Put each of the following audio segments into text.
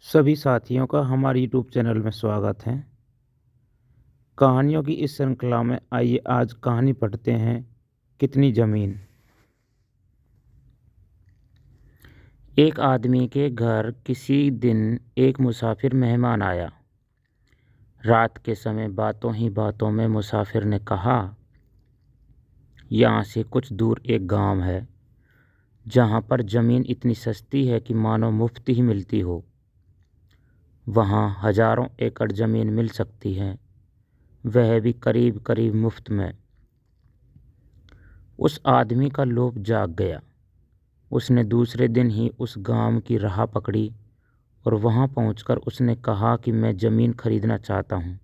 सभी साथियों का हमारे यूट्यूब चैनल में स्वागत है। कहानियों की इस श्रृंखला में आइए आज कहानी पढ़ते हैं कितनी ज़मीन। एक आदमी के घर किसी दिन एक मुसाफिर मेहमान आया। रात के समय बातों ही बातों में मुसाफिर ने कहा, यहाँ से कुछ दूर एक गांव है जहाँ पर ज़मीन इतनी सस्ती है कि मानो मुफ्त ही मिलती हो। वहाँ हजारों एकड़ ज़मीन मिल सकती है, वह भी करीब करीब मुफ्त में। उस आदमी का लोभ जाग गया। उसने दूसरे दिन ही उस गांव की राह पकड़ी और वहां पहुंचकर उसने कहा कि मैं ज़मीन खरीदना चाहता हूं।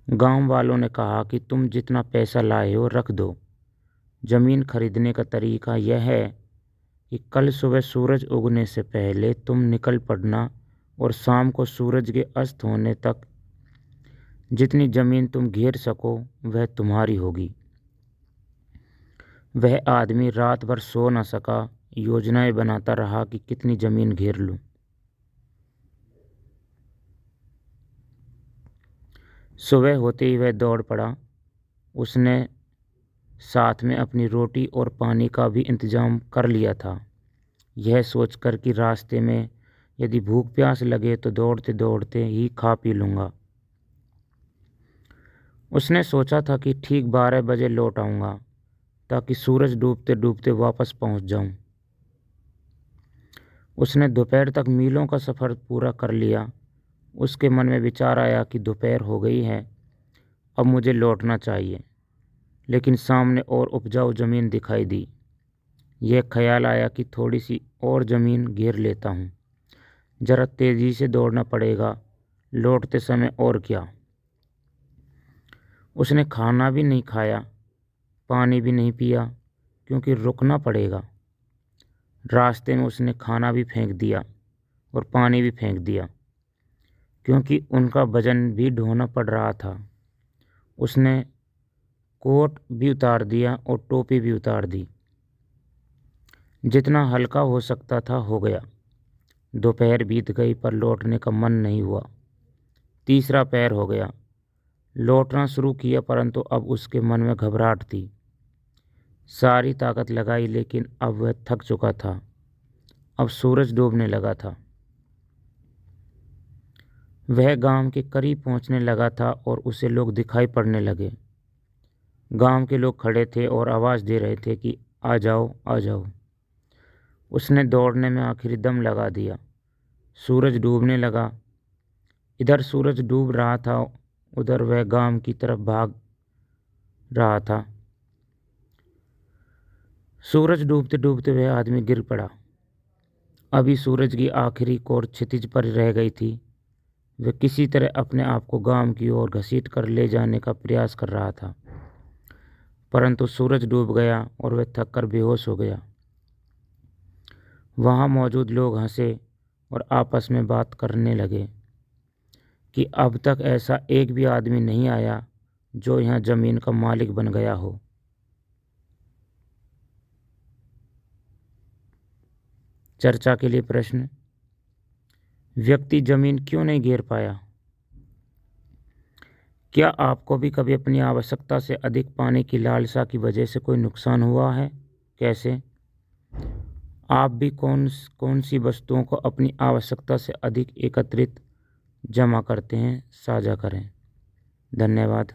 गांव वालों ने कहा कि तुम जितना पैसा लाए हो रख दो। ज़मीन खरीदने का तरीका यह है कि कल सुबह सूरज उगने से पहले तुम निकल पड़ना और शाम को सूरज के अस्त होने तक जितनी ज़मीन तुम घेर सको वह तुम्हारी होगी। वह आदमी रात भर सो न सका, योजनाएं बनाता रहा कि कितनी ज़मीन घेर लूं। सुबह होते ही वह दौड़ पड़ा। उसने साथ में अपनी रोटी और पानी का भी इंतजाम कर लिया था, यह सोचकर कि रास्ते में यदि भूख प्यास लगे तो दौड़ते दौड़ते ही खा पी लूँगा। उसने सोचा था कि ठीक 12 बजे लौट आऊँगा ताकि सूरज डूबते डूबते वापस पहुँच जाऊँ। उसने दोपहर तक मीलों का सफ़र पूरा कर लिया। उसके मन में विचार आया कि दोपहर हो गई है, अब मुझे लौटना चाहिए। लेकिन सामने और उपजाऊ ज़मीन दिखाई दी। यह ख्याल आया कि थोड़ी सी और ज़मीन घेर लेता हूँ, ज़रा तेज़ी से दौड़ना पड़ेगा, लौटते समय और क्या। उसने खाना भी नहीं खाया, पानी भी नहीं पिया, क्योंकि रुकना पड़ेगा। रास्ते में उसने खाना भी फेंक दिया और पानी भी फेंक दिया, क्योंकि उनका वजन भी ढोना पड़ रहा था। उसने कोट भी उतार दिया और टोपी भी उतार दी। जितना हल्का हो सकता था हो गया। दोपहर बीत गई पर लौटने का मन नहीं हुआ। तीसरा पैर हो गया। लौटना शुरू किया, परंतु अब उसके मन में घबराहट थी। सारी ताकत लगाई लेकिन अब वह थक चुका था। अब सूरज डूबने लगा था। वह गांव के करीब पहुंचने लगा था और उसे लोग दिखाई पड़ने लगे। गांव के लोग खड़े थे और आवाज़ दे रहे थे कि आ जाओ आ जाओ। उसने दौड़ने में आखिरी दम लगा दिया। सूरज डूबने लगा। इधर सूरज डूब रहा था, उधर वह गांव की तरफ भाग रहा था। सूरज डूबते डूबते वह आदमी गिर पड़ा। अभी सूरज की आखिरी कोर क्षितिज पर रह गई थी। वह किसी तरह अपने आप को गांव की ओर घसीट कर ले जाने का प्रयास कर रहा था, परंतु सूरज डूब गया और वह थक कर बेहोश हो गया। वहाँ मौजूद लोग हंसे और आपस में बात करने लगे कि अब तक ऐसा एक भी आदमी नहीं आया जो यहाँ ज़मीन का मालिक बन गया हो। चर्चा के लिए प्रश्न: व्यक्ति ज़मीन क्यों नहीं घेर पाया? क्या आपको भी कभी अपनी आवश्यकता से अधिक पाने की लालसा की वजह से कोई नुकसान हुआ है? कैसे? आप भी कौन कौन सी वस्तुओं को अपनी आवश्यकता से अधिक एकत्रित जमा करते हैं? साझा करें। धन्यवाद।